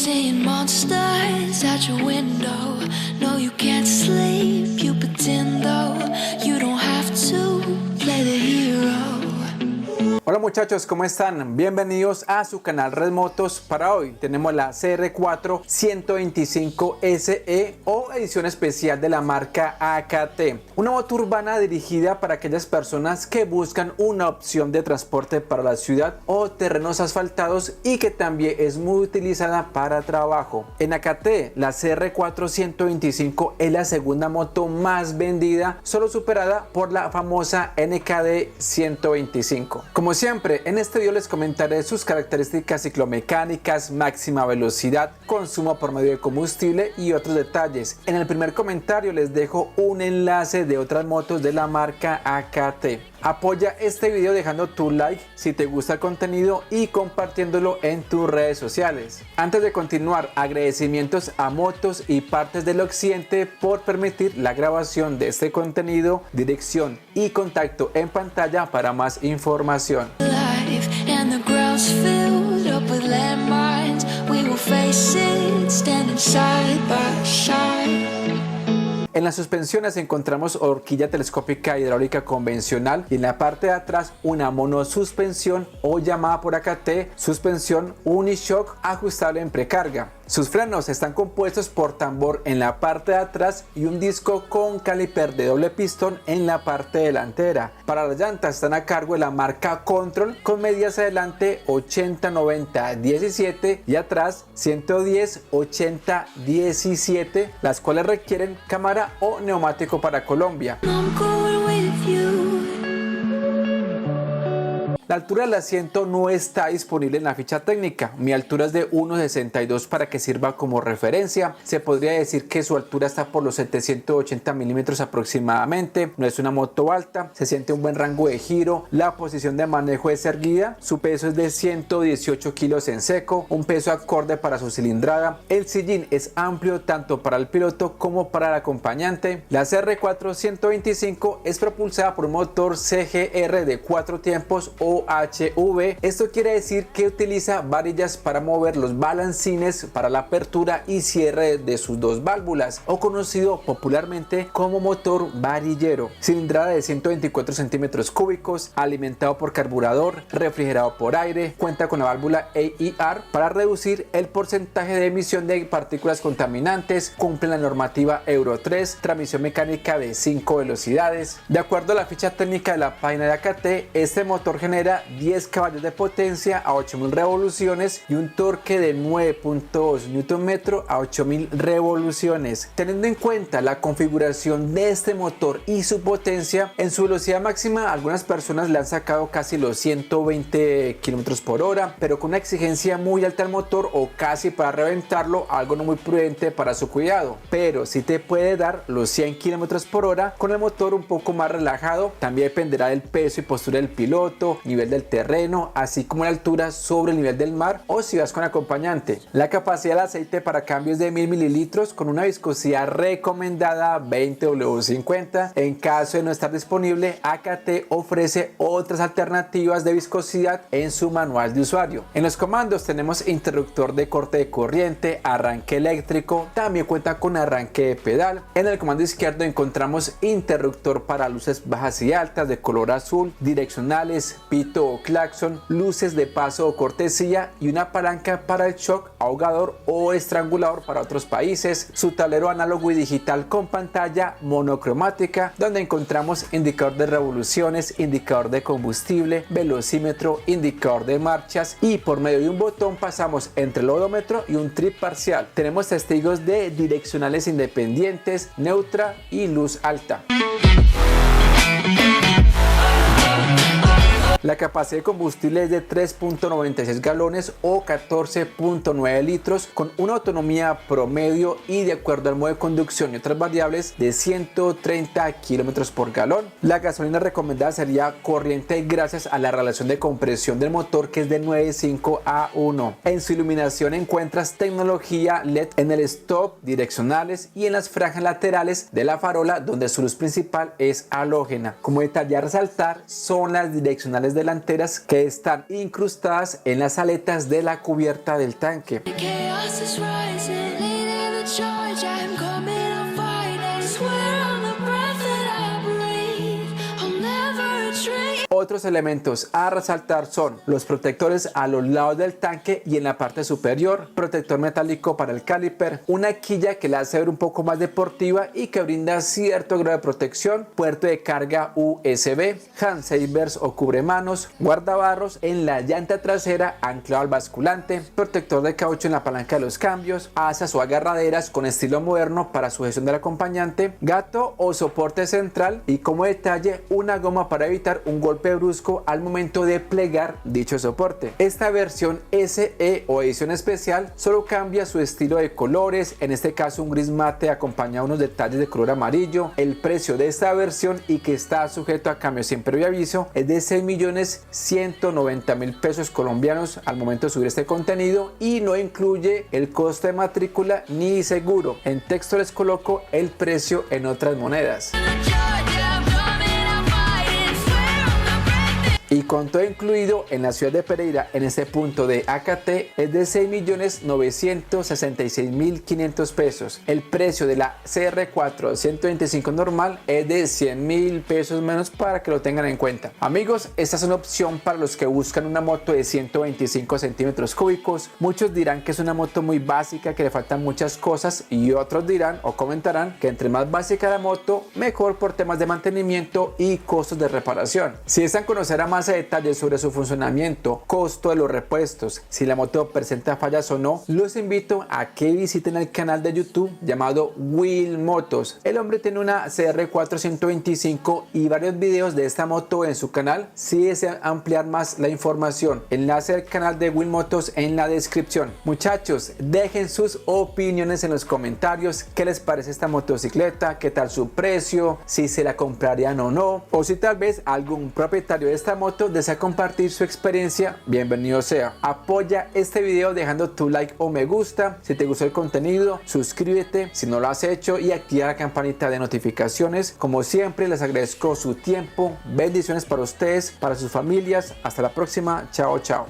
seeing monsters out your window. No, you can't sleep, you pretend though. You don't have to play the hero. Hola muchachos, ¿cómo están? Bienvenidos a su canal Red Motos. Para hoy tenemos la CR4 125 SE o edición especial de la marca AKT. Una moto urbana dirigida para aquellas personas que buscan una opción de transporte para la ciudad o terrenos asfaltados y que también es muy utilizada para trabajo. En AKT, la CR4 125 es la segunda moto más vendida, solo superada por la famosa NKD 125. Como siempre, en este video les comentaré sus características ciclomecánicas, máxima velocidad, consumo por medio de combustible y otros detalles. En el primer comentario les dejo un enlace de otras motos de la marca AKT. Apoya este video dejando tu like si te gusta el contenido y compartiéndolo en tus redes sociales. Antes de continuar, agradecimientos a Motos y Partes del Occidente por permitir la grabación de este contenido, dirección y contacto en pantalla para más información. En las suspensiones encontramos horquilla telescópica hidráulica convencional y en la parte de atrás una monosuspensión o llamada por AKT suspensión Unishock ajustable en precarga. Sus frenos están compuestos por tambor en la parte de atrás y un disco con caliper de doble pistón en la parte delantera. Para las llantas están a cargo de la marca Control con medidas adelante 80-90-17 y atrás 110-80-17, las cuales requieren cámara o neumático para Colombia. La altura del asiento no está disponible en la ficha técnica. Mi altura es de 1,62 para que sirva como referencia. Se podría decir que su altura está por los 780 milímetros aproximadamente. No es una moto alta, se siente un buen rango de giro. La posición de manejo es erguida. Su peso es de 118 kilos en seco, un peso acorde para su cilindrada. El sillín es amplio tanto para el piloto como para el acompañante. La CR4 125 es propulsada por un motor CGR de 4 tiempos o HV. Esto quiere decir que utiliza varillas para mover los balancines para la apertura y cierre de sus dos válvulas, o conocido popularmente como motor varillero. Cilindrada de 124 centímetros cúbicos, alimentado por carburador, refrigerado por aire, cuenta con la válvula EIR para reducir el porcentaje de emisión de partículas contaminantes, cumple la normativa Euro 3, transmisión mecánica de 5 velocidades. De acuerdo a la ficha técnica de la página de AKT, este motor genera 10 caballos de potencia a 8000 revoluciones y un torque de 9.2 Nm a 8000 revoluciones. Teniendo en cuenta la configuración de este motor y su potencia, en su velocidad máxima algunas personas le han sacado casi los 120 km por hora, pero con una exigencia muy alta al motor o casi para reventarlo, algo no muy prudente para su cuidado. Pero sí te puede dar los 100 km por hora con el motor un poco más relajado. También dependerá del peso y postura del piloto, nivel del terreno, así como la altura sobre el nivel del mar o si vas con acompañante. La capacidad del aceite para cambio es de 1000 mililitros con una viscosidad recomendada 20W50. En caso de no estar disponible, AKT ofrece otras alternativas de viscosidad en su manual de usuario. En los comandos tenemos interruptor de corte de corriente, arranque eléctrico, también cuenta con arranque de pedal. En el comando izquierdo encontramos interruptor para luces bajas y altas de color azul, direccionales, pito o claxon, luces de paso o cortesía y una palanca para el shock, ahogador o estrangulador para otros países. Su tablero análogo y digital con pantalla monocromática donde encontramos indicador de revoluciones, indicador de combustible, velocímetro, indicador de marchas y por medio de un botón pasamos entre el odómetro y un trip parcial. Tenemos testigos de direccionales independientes, neutra y luz alta. La capacidad de combustible es de 3.96 galones o 14.9 litros con una autonomía promedio y de acuerdo al modo de conducción y otras variables de 130 kilómetros por galón. La gasolina recomendada sería corriente gracias a la relación de compresión del motor que es de 9.5 a 1. En su iluminación encuentras tecnología LED en el stop, direccionales y en las franjas laterales de la farola donde su luz principal es halógena. Como detalle a resaltar son las direccionales protecciones delanteras que están incrustadas en las aletas de la cubierta del tanque. Chaos is rising, leading the charge. I'm coming on fire. I swear on the breath that I breathe. I'll never retreat. Otros elementos a resaltar son los protectores a los lados del tanque y en la parte superior, protector metálico para el caliper, una quilla que la hace ver un poco más deportiva y que brinda cierto grado de protección, puerto de carga USB, handsavers o cubremanos, guardabarros en la llanta trasera anclado al basculante, protector de caucho en la palanca de los cambios, asas o agarraderas con estilo moderno para sujeción del acompañante, gato o soporte central y como detalle una goma para evitar un golpe brusco al momento de plegar dicho soporte. Esta versión SE o edición especial solo cambia su estilo de colores, en este caso un gris mate acompañado de unos detalles de color amarillo. El precio de esta versión y que está sujeto a cambio sin previo aviso es de 6.190.000 pesos colombianos al momento de subir este contenido y no incluye el costo de matrícula ni seguro. En texto les coloco el precio en otras monedas. Y con todo incluido en la ciudad de Pereira en este punto de AKT es de 6.966.500 pesos. El precio de la CR4 125 normal es de 100.000 pesos menos para que lo tengan en cuenta. Amigos, esta es una opción para los que buscan una moto de 125 centímetros cúbicos. Muchos dirán que es una moto muy básica, que le faltan muchas cosas y otros dirán o comentarán que entre más básica la moto, mejor por temas de mantenimiento y costos de reparación. Si desean conocer a más detalles sobre su funcionamiento, costo de los repuestos, si la moto presenta fallas o no, los invito a que visiten el canal de YouTube llamado Will Motos. El hombre tiene una CR4 125 y varios videos de esta moto en su canal. Si desean ampliar más la información, enlace al canal de Will Motos en la descripción. Muchachos, dejen sus opiniones en los comentarios. ¿Qué les parece esta motocicleta? ¿Qué tal su precio? Si se la comprarían o no, o si tal vez algún propietario de esta moto desea compartir su experiencia, bienvenido sea. Apoya este video dejando tu like o me gusta. Si te gustó el contenido, suscríbete si no lo has hecho y activa la campanita de notificaciones. Como siempre, les agradezco su tiempo. Bendiciones para ustedes, para sus familias. Hasta la próxima. Chao, chao.